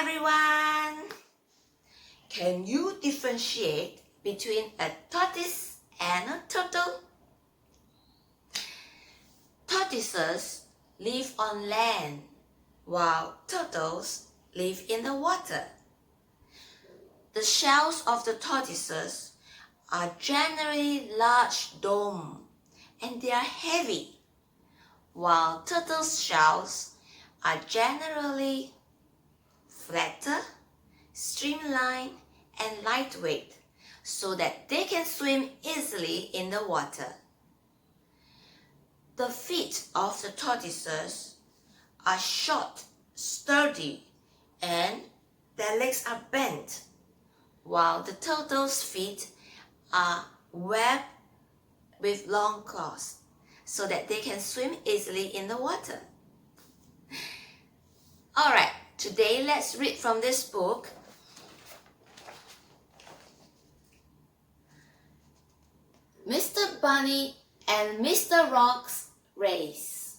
everyone! Can you differentiate between a tortoise and a turtle? Tortoises live on land, while turtles live in the water. The shells of the tortoises are generally large dome and they are heavy, while turtles' shells are generally flatter, streamlined, and lightweight so that they can swim easily in the water. The feet of the tortoises are short, sturdy, and their legs are bent, while the turtle's feet are webbed with long claws so that they can swim easily in the water. Alright, today let's read from this book. Mr. Bunny and Mr. Rock's Race.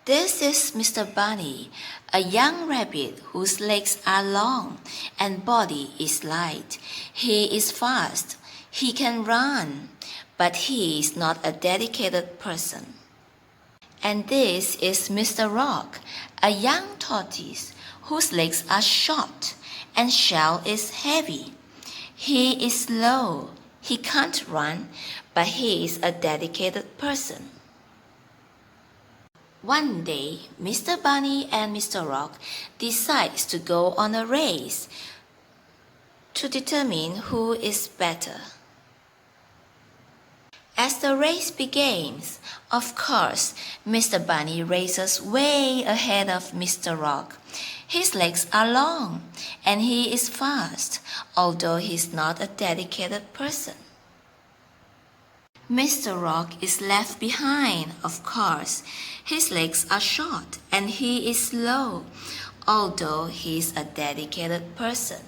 This is Mr. Bunny, a young rabbit whose legs are long and body is light. He is fast. He can run, but he is not a dedicated person. And this is Mr. Rock, a young tortoise whose legs are short and shell is heavy. He is slow. He can't run, but he is a dedicated person. One day, Mr. Bunny and Mr. Rock decide to go on a race to determine who is better. As the race begins, of course, Mr. Bunny races way ahead of Mr. Rock. His legs are long and he is fast, although he's not a dedicated person. Mr. Rock is left behind, of course. His legs are short and he is slow, although he's a dedicated person.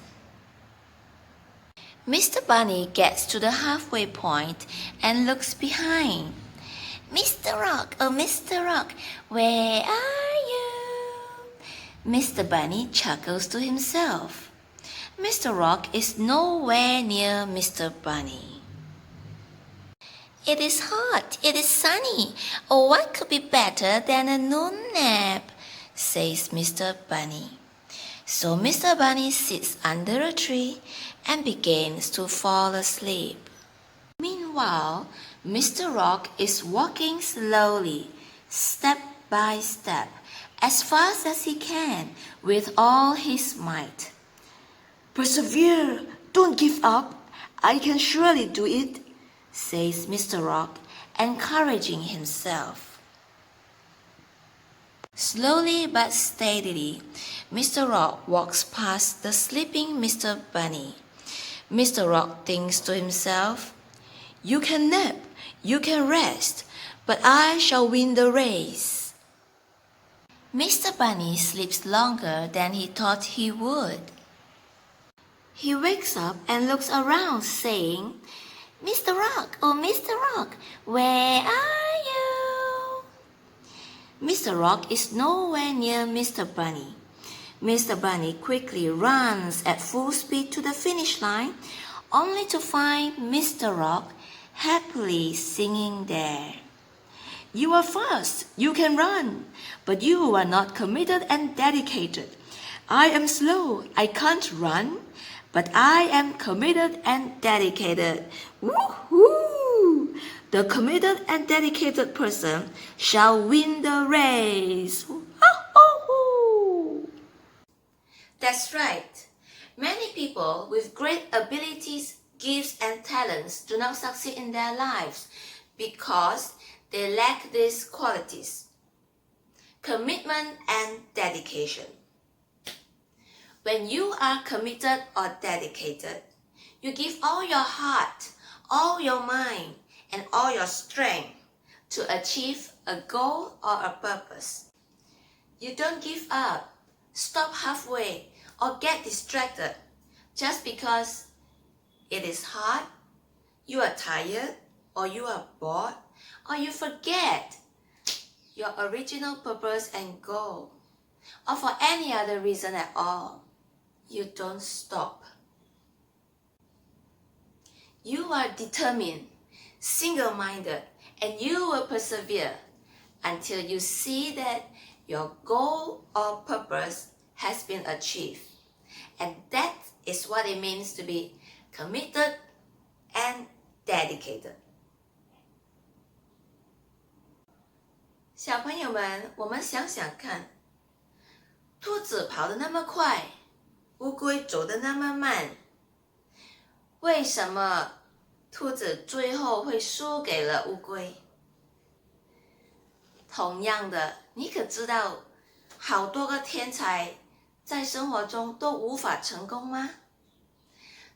Mr. Bunny gets to the halfway point and looks behind. Mr. Rock, oh Mr. Rock, where are you? Mr. Bunny chuckles to himself. Mr. Rock is nowhere near Mr. Bunny. It is hot, it is sunny. Oh, what could be better than a noon nap? Says Mr. Bunny. So Mr. Bunny sits under a tree and begins to fall asleep. Meanwhile, Mr. Rock is walking slowly, step by step, as fast as he can, with all his might. Persevere, don't give up. I can surely do it, says Mr. Rock, encouraging himself. Slowly but steadily, Mr. Rock walks past the sleeping Mr. Bunny. Mr. Rock thinks to himself, "You can nap, you can rest, but I shall win the race." Mr. Bunny sleeps longer than he thought he would. He wakes up and looks around, saying, "Mr. Rock, oh Mr. Rock, where are you?" Mr. Rock is nowhere near Mr. Bunny. Mr. Bunny quickly runs at full speed to the finish line, only to find Mr. Rock happily singing there. "You are fast, you can run, but you are not committed and dedicated. I am slow, I can't run, but I am committed and dedicated. Woohoo! The committed and dedicated person shall win the race." That's right. Many people with great abilities, gifts, and talents do not succeed in their lives because they lack these qualities: commitment and dedication. When you are committed or dedicated, you give all your heart, all your mind, and all your strength to achieve a goal or a purpose. You don't give up, stop halfway, or get distracted just because it is hard, you are tired, or you are bored, or you forget your original purpose and goal. or for any other reason at all, you don't stop. You are determined, single-minded, and you will persevere until you see that your goal or purpose has been achieved. And that is what it means to be committed and dedicated. 小朋友们，我们想想看，兔子跑得那么快，乌龟走得那么慢，为什么兔子最后会输给了乌龟？同样的，你可知道好多个天才在生活中都无法成功吗？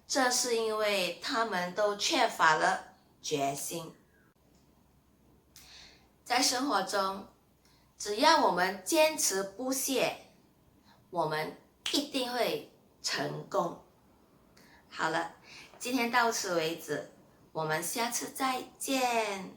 这是因为他们都缺乏了决心。在生活中，只要我们坚持不懈，我们一定会成功。好了，今天到此为止，我们下次再见。